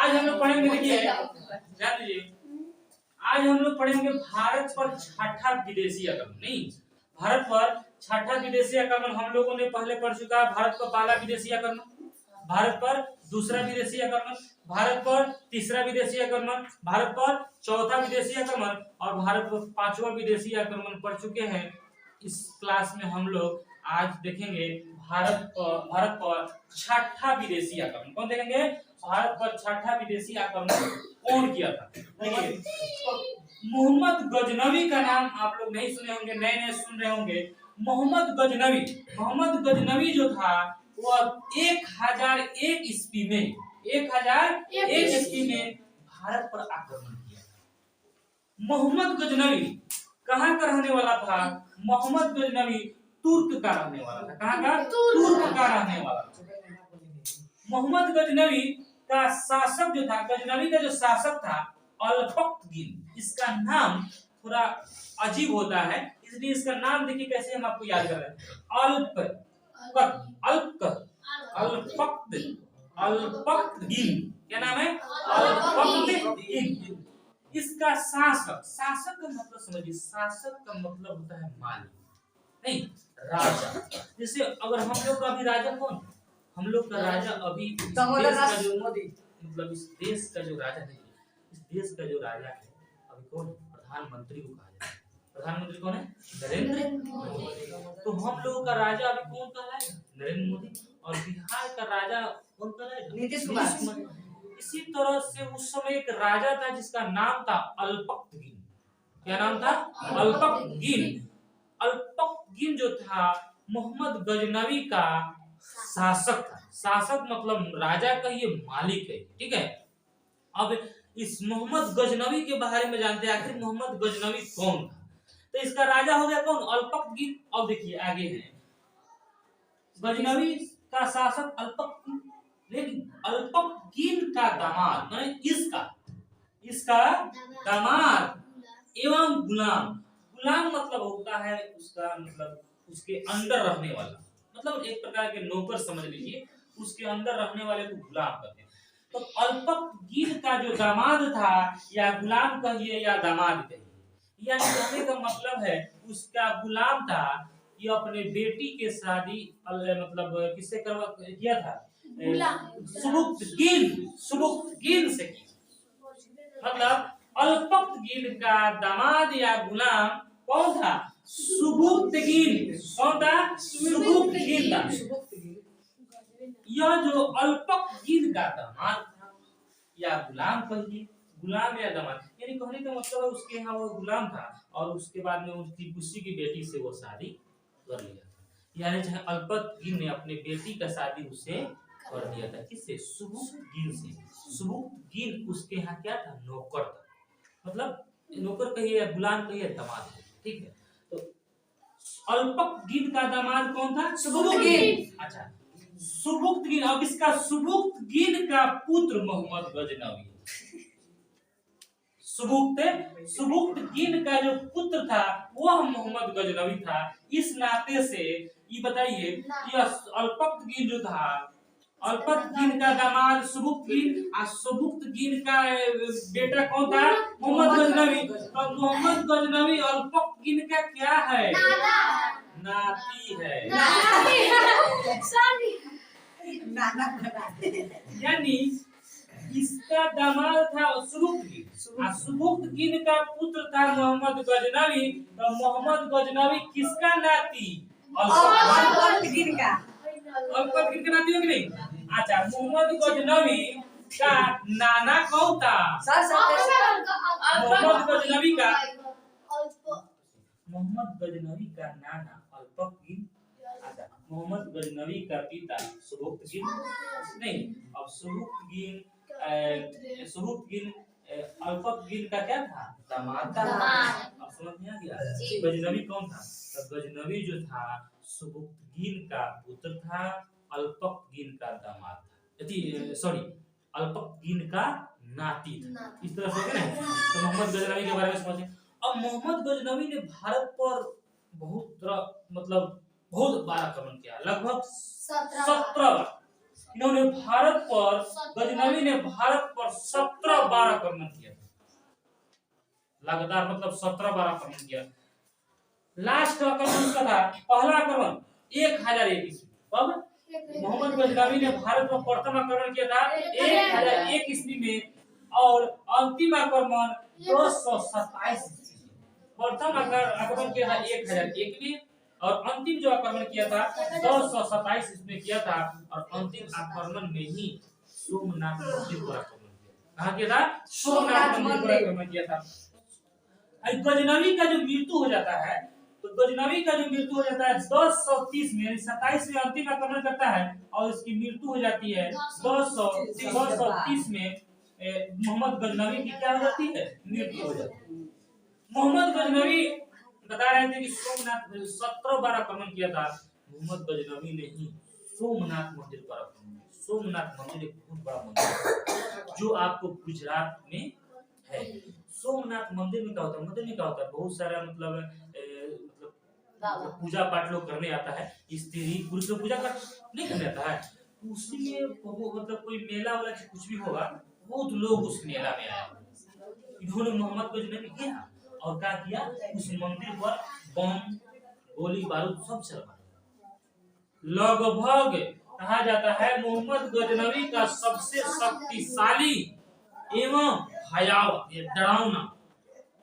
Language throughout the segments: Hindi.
आज हम लोग पढ़ेंगे, देखिए ध्यान दीजिए, आज हम लोग पढ़ेंगे भारत पर छठा विदेशी आक्रमण। नहीं, भारत पर छठा विदेशी आक्रमण हम लोगों ने पहले पढ़ चुका है। भारत पर पहला विदेशी आक्रमण, भारत पर दूसरा विदेशी आक्रमण, भारत पर तीसरा विदेशी आक्रमण, भारत पर चौथा विदेशी आक्रमण और भारत पर पांचवा विदेशी आक्रमण पढ़ चुके हैं। इस क्लास में हम लोग आज देखेंगे भारत पर छठा विदेशी आक्रमण। कौन देखेंगे? भारत पर छठा विदेशी आक्रमण कौन किया था? देखिए, मोहम्मद गजनवी का नाम आप लोग नहीं सुने होंगे, नए नए सुन रहे होंगे। मोहम्मद गजनवी जो था वो 1001 ईस्वी में 1001 ईस्वी में भारत पर आक्रमण किया था। मोहम्मद गजनवी कहाँ का रहने वाला था? मोहम्मद गजनवी तुर्क का रहने वाला था। कहाँ का? तुर्क का रहने वाला था। मोहम्मद गजनवी का शासक जो था, गजनवी का जो शासक था अल्पतगीन। इसका नाम थोड़ा अजीब होता है, इसलिए इसका नाम देखिए कैसे हम आपको याद कर रहे हैं। अल्पतगीन। क्या नाम है? अल्पतगीन। इसका शासक का मतलब समझिए, शासक का मतलब होता है मालिक, नहीं राजा। जैसे अगर हम लोग का अभी राजा कौन? हम लोग का राजा अभी मतलब इस देश का जो राजा है, इस देश का जो राजा है अभी कौन? प्रधानमंत्री को कहा जाता है। प्रधानमंत्री कौन है? नरेंद्र मोदी। तो हम लोग का राजा अभी कौन कहलाएगा? नरेंद्र मोदी। और बिहार का राजा कौन कहलाएगा? नीतीश कुमार। इसी तरह से उस समय एक राजा था जिसका नाम था अल्पतगीन। क्या नाम था? अल्पतगीन। अल्पतगीन जो था मोहम्मद गजनवी का शासक था। शासक मतलब राजा का ये मालिक है, ठीक है। अब इस मोहम्मद गजनवी के बारे में जानते हैं, आखिर मोहम्मद गजनवी कौन था? तो इसका राजा हो गया कौन? अल्पतगीन। अब देखिए आगे है, गजनवी का शासक अल्पतगीन, लेकिन अल्पतगीन का दामाद माने इसका दामाद एवं गुलाम। गुलाम मतलब होता है उसका मतलब उसके अंदर रहने वाला, मतलब एक प्रकार के नौकर समझ लीजिए, उसके अंदर रहने वाले को गुलाम कहते हैं। तो अल्पतगीन का जो दामाद था, या गुलाम कहिए या दामाद कहिए, यानी कहने का मतलब है उसका गुलाम था, ये अपने बेटी के शादी मतलब किससे किया था? सुबुक्तगीन से की। मतलब अल्पतगीन का दामाद या गुलाम कौन था? सुबुक्तगीन। कौन था? सुबुक्तगीन था। यह जो अल्पतगीन का दामाद था या गुलाम कहिए, गुलाम या दामाद, यानी कहने का मतलब है उसके यहाँ वो गुलाम था और उसके बाद में उसकी उसी की बेटी से वो शादी कर लिया था। यानी चाहे अल्पतगीन ने अपने बेटी का शादी उससे कर दिया था। किससे? सुबुक्तगीन से। सुबुक्तगीन उसके यहाँ क्या था? नौकर था। मतलब नौकर कहिए या गुलाम कहिए, दामाद, ठीक है। तो अल्पतगीन का दामाद कौन था? सुबुक्तगीन। अच्छा, सुबुक्तगीन। अब इसका सुबुक्तगीन का पुत्र मोहम्मद गजनवी। सुबुक्तगीन का जो पुत्र था वह मोहम्मद गजनवी था। इस नाते से ये बताइए, यह अल्पतगीन जो था, अल्पतगीन का दामाद सुबुक्तगीन और सुबुक्तगीन का बेटा कौन था? मोहम्मद गजनवी। तो मोहम्मद गजनवी अल्पतगीन का क्या है? नाती है। यानी इसका दामाद था सुबुक्तगीन, सुबुक्तगीन का पुत्र था मोहम्मद गजनवी। तो मोहम्मद गजनवी किसका नाती? अल्पतगीन का। अल्पतगीन का नाती हो कि नहीं? अच्छा, मोहम्मद गजनवी का नाना कौन था? मोहम्मद गजनवी का नाना अल्पतगीन। अच्छा, मोहम्मद गजनवी का पिता सुबुक्तगीन नहीं। अब सुबुक्तगीन अल्पतगीन का क्या था? दामाद। अब समझ में आ गया गजनवी कौन था? तो गजनवी जो था सुबुक्तगीन का पुत्र था, अल्पतगीन का दामाद था, सॉरी अल्पतगीन का नाती था। इस तरह से ना, तो मोहम्मद गजनवी के बारे में समझे। अब मोहम्मद गजनवी ने भारत पर बहुत बार आक्रमण किया, लगभग 17 बार। इन्होंने भारत पर, गजनवी ने भारत पर 17 बार आक्रमण किया, लगातार मतलब 17 बार आक्रमण किया। लास्ट आक्रमण का था, पहला आक्रमण 1001 ईस्वी, कब मोहम्मद गजनवी ने भारत पर प्रथम आक्रमण किया था 1001 ईस्वी में, और अंतिम आक्रमण 1027 ईस्वी में। प्रथम आक्रमण किया था 1001 में, और अंतिम जो आक्रमण किया था 1027 ईस्वी में किया था, और अंतिम आक्रमण में ही सोमनाथ मंदिर पर आक्रमण किया। कहाँ किया था? सोमनाथ मंदिर पर आक्रमण किया था। गजनवी का जो मृत्यु हो जाता है, तो गजनवी का जो मृत्यु हो जाता है 1030 में, 27 में अंतिम आक्रमण करता है और इसकी मृत्यु हो जाती है 1030 में। मोहम्मद गजनवी की क्या हो जाती है? मृत्यु हो जाती है। मोहम्मद गजनवी बता रहे थे कि सोमनाथ 17 बार आक्रमण किया था, मोहम्मद गजनवी ने ही सोमनाथ मंदिर पर आक्रमण किया। सोमनाथ मंदिर एक बहुत बड़ा मंदिर है जो आपको गुजरात में है। सोमनाथ मंदिर में क्या होता है? मंदिर में क्या होता है? बहुत सारा मतलब पूजा पाठ लोग करने आता है, स्त्री पुरुष लोग पूजा कर नहीं करने आता है, उसी में मतलब कोई मेला वाला कुछ भी होगा, बहुत लोग उस मेला में आए। इन्होंने मोहम्मद गजनवी किया और क्या किया? उस मंदिर पर बम, गोली बारूद सब चलवाया। लगभग कहा जाता है मोहम्मद गजनवी का सबसे शक्तिशाली एवं भयावह, डरावना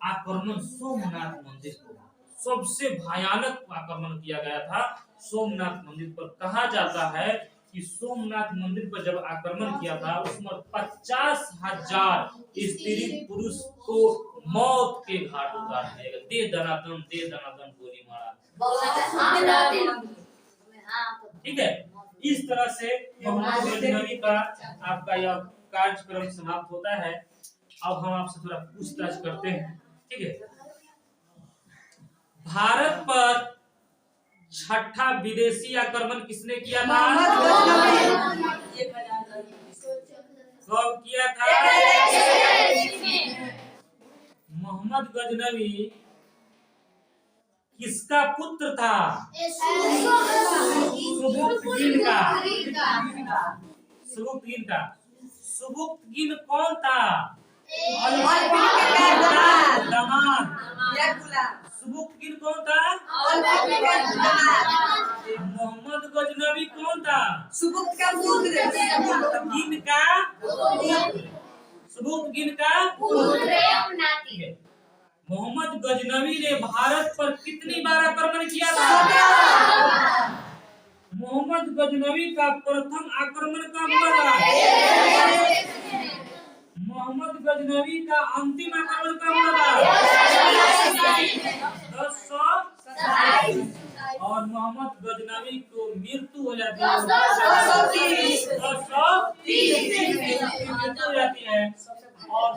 आक्रमण सोमनाथ मंदिर को, सबसे भयानक आक्रमण किया गया था सोमनाथ मंदिर पर। कहा जाता है कि सोमनाथ मंदिर पर जब आक्रमण किया था, उसमें 50,000 स्त्री पुरुष को मौत के घाट उतार दिया गया। दे दनादन गोली मारा। ठीक है, इस तरह से मोहम्मद गजनवी का आपका यह कार्यक्रम समाप्त होता है। अब हम आपसे थोड़ा पूछताछ करते हैं। ठीक है, भारत पर छठा विदेशी आक्रमण किसने किया था? कब किया था? मोहम्मद गजनवी किसका पुत्र था? सुबुक्तगिन का। सुबुक्तगिन कौन था? दामाद। सुबुक्तगिन कौन था? मोहम्मद गजनवी कौन था? सुबुक्तगिन का पुत्र। मोहम्मद गजनवी ने भारत पर कितनी बार आक्रमण किया था? मोहम्मद गजनवी का प्रथम आक्रमण कब हुआ था? मोहम्मद गजनवी का अंतिम आक्रमण कब हुआ था? 1027। और मोहम्मद गजनवी को मृत्यु हो जाती है 1030 मृत्यु हो जाती है। और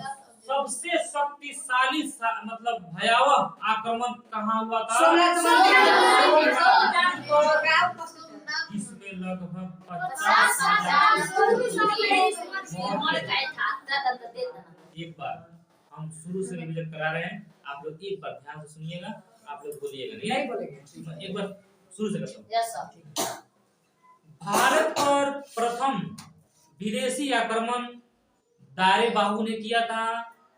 सबसे शक्तिशाली मतलब भयावह आक्रमण कहाँ हुआ था? इसमें लगभग 50,000। एक बार हम शुरू से रिवीजन करा रहे हैं, आप लोग एक बार ध्यान से सुनिएगा, आप लोग बोलिएगा नहीं बोलेंगे। एक बार शुरू से करता हूं। भारत पर प्रथम विदेशी आक्रमण दारेबाहु ने किया था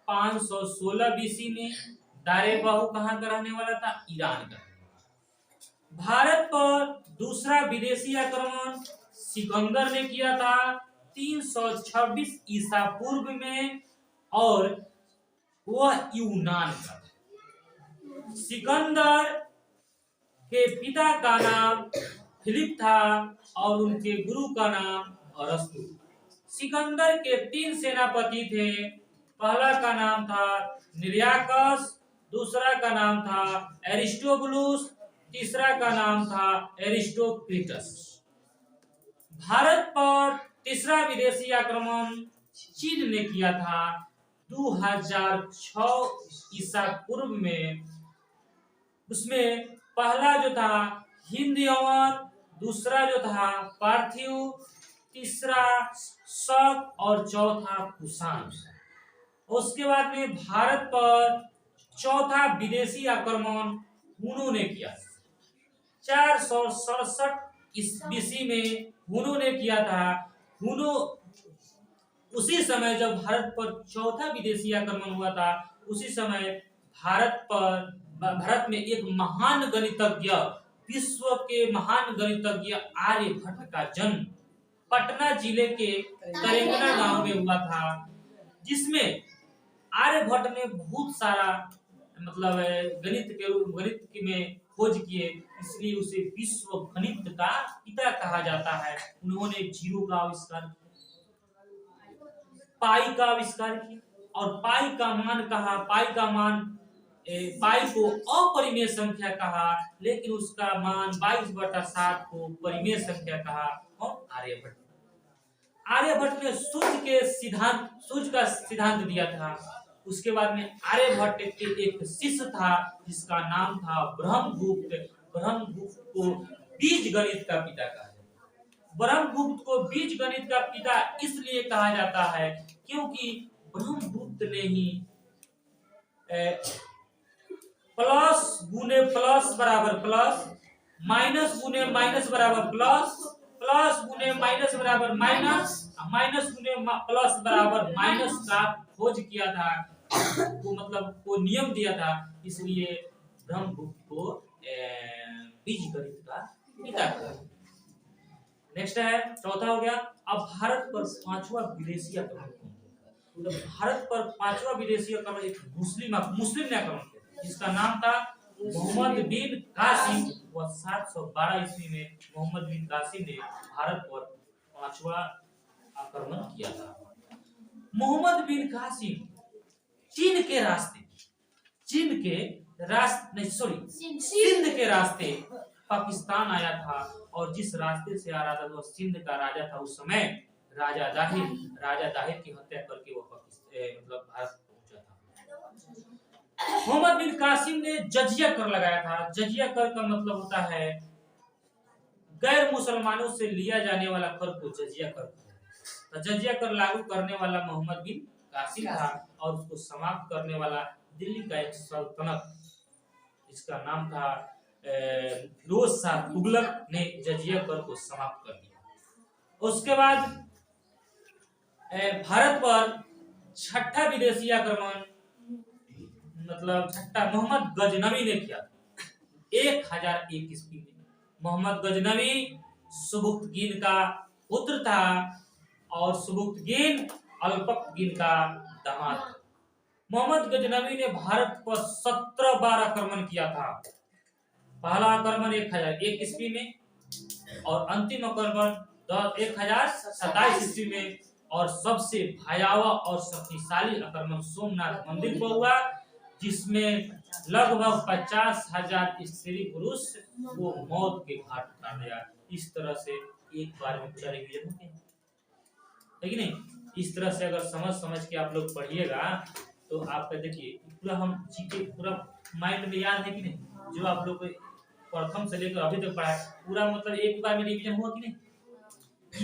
516 बीसी में। दारेबाहु कहाँ का रहने वाला था? ईरान का। भारत पर दूसरा विदेशी आक्रमण सिकंदर ने किया था 326 ईसा पूर्व में, और वह यूनान का। सिकंदर के पिता का नाम फिलिप था और उनके गुरु का नाम अरस्तु। सिकंदर के 3 सेनापति थे। पहला का नाम था निर्याकस, दूसरा का नाम था एरिस्टोबुलस, तीसरा का नाम था एरिस्टोक्रेटस। भारत पर तीसरा विदेशी आक्रमण चीन ने किया था 2006 ईसा पूर्व में। उसमें पहला जो था हिंद यवन, दूसरा जो था पार्थिव, तीसरा शक और चौथा कुषाण। उसके बाद में भारत पर चौथा विदेशी आक्रमण हुनों ने किया 467 बीसी में हुनों ने किया था, हुनों उसी समय जब भारत पर चौथा विदेशी आक्रमण हुआ था, उसी समय भारत में एक महान गणितज्ञ, विश्व के महान गणितज्ञ आर्यभट्ट का जन्म पटना जिले के करेंगना गांव में हुआ था, जिसमें आर्यभट्ट ने बहुत सारा मतलब गणित में खोज किए, इसलिए उसे विश्व गणित का पिता कहा जाता है। उन्होंने जीरो का आविष्कार किया, पाई का आविष्कार किया, और पाई का मान कहा, पाई को अपरिमेय संख्या कहा, लेकिन उसका मान 22/7 को परिमेय संख्या कहा। और आर्यभट्ट ने सूर्य का सिद्धांत दिया था। उसके बाद में आर्यभट्ट के एक शिष्य था जिसका नाम था ब्रह्मगुप्त। ब्रह्मगुप्त को बीज गणित का पिता कहा जाता है। ब्रह्मगुप्त को बीज गणित का पिता इसलिए कहा जाता है क्योंकि ब्रह्मगुप्त ने ही प्लस गुने प्लस बराबर प्लस, माइनस गुने माइनस बराबर प्लस, प्लस गुने माइनस बराबर माइनस, माइनस गुने प्लस बराबर माइनस का खोज किया था, वो मतलब वो नियम दिया था, इसलिए ब्रह्मगुप्त को बीज गणित का पिता कहा। नेक्स्ट है, चौथा हो गया। अब भारत पर पांचवा विदेशी आक्रमण। तो भारत पर पांचवा विदेशी आक्रमण एक मुस्लिम ने आक्रमण किया, जिसका नाम था मोहम्मद बिन कासिम। वह 712 ईस्वी में मोहम्मद बिन कासिम ने भारत पर पांचवा आक्रमण किया था। मोहम्मद बिन कासिम सिंध के रास्ते पाकिस्तान आया था, और जिस रास्ते से आ रहा था वो सिंध का राजा था उस समय, राजा दाहिर की हत्या करके वो मतलब भारत पहुंचा था। मोहम्मद बिन कासिम ने जजिया कर लगाया था। जजिया कर का मतलब होता है गैर मुसलमानों से लिया जाने वाला कर को जजिया कर। तो जजिया कर लागू करने वाला मोहम्मद बिन कासिम था, और उसको समाप्त करने वाला दिल्ली का एक सल्तनत, इसका नाम था फिरोज शाह तुगलक, ने जजिया कर को समाप्त कर दिया। उसके बाद भारत पर छठा विदेशी आक्रमण मतलब छठा मोहम्मद गजनवी ने किया 1001 ईस्वी में। मोहम्मद गजनवी सुबुक्तगीन का पुत्र था, और सुबुक्तगीन अल्पकगीन का दामाद था। मोहम्मद गजनवी ने भारत पर 17 बार आक्रमण किया था। पहला आक्रमण 1001 ईस्वी में, और अंतिम आक्रमण 1027 ईस्वी में, और सबसे भयावह और शक्तिशाली आक्रमण सोमनाथ मंदिर पर हुआ, जिसमें लगभग 50,000 स्त्री पुरुष को मौत के घाट उतार दिया। इस तरह से एक बार में पूरा रिवीजन होते हैं, है कि नहीं? इस तरह से अगर समझ के आप लोग पढ़िएगा तो आपका देखिए पूरा हम जीके पूरा माइंड में याद है कि नहीं? जो आप लोग प्रथम से लेकर अभी तक पढ़ा पूरा मतलब एक बार में रिवीजन हुआ कि नहीं?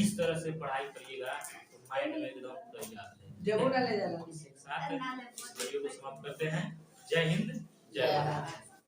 इस तरह से पढ़ाई करिएगा तो माइंड में एकदम पूरा याद है। जरूर ले जाना। इस साथ वीडियो को समाप्त करते हैं। जय हिंद, जय भारत।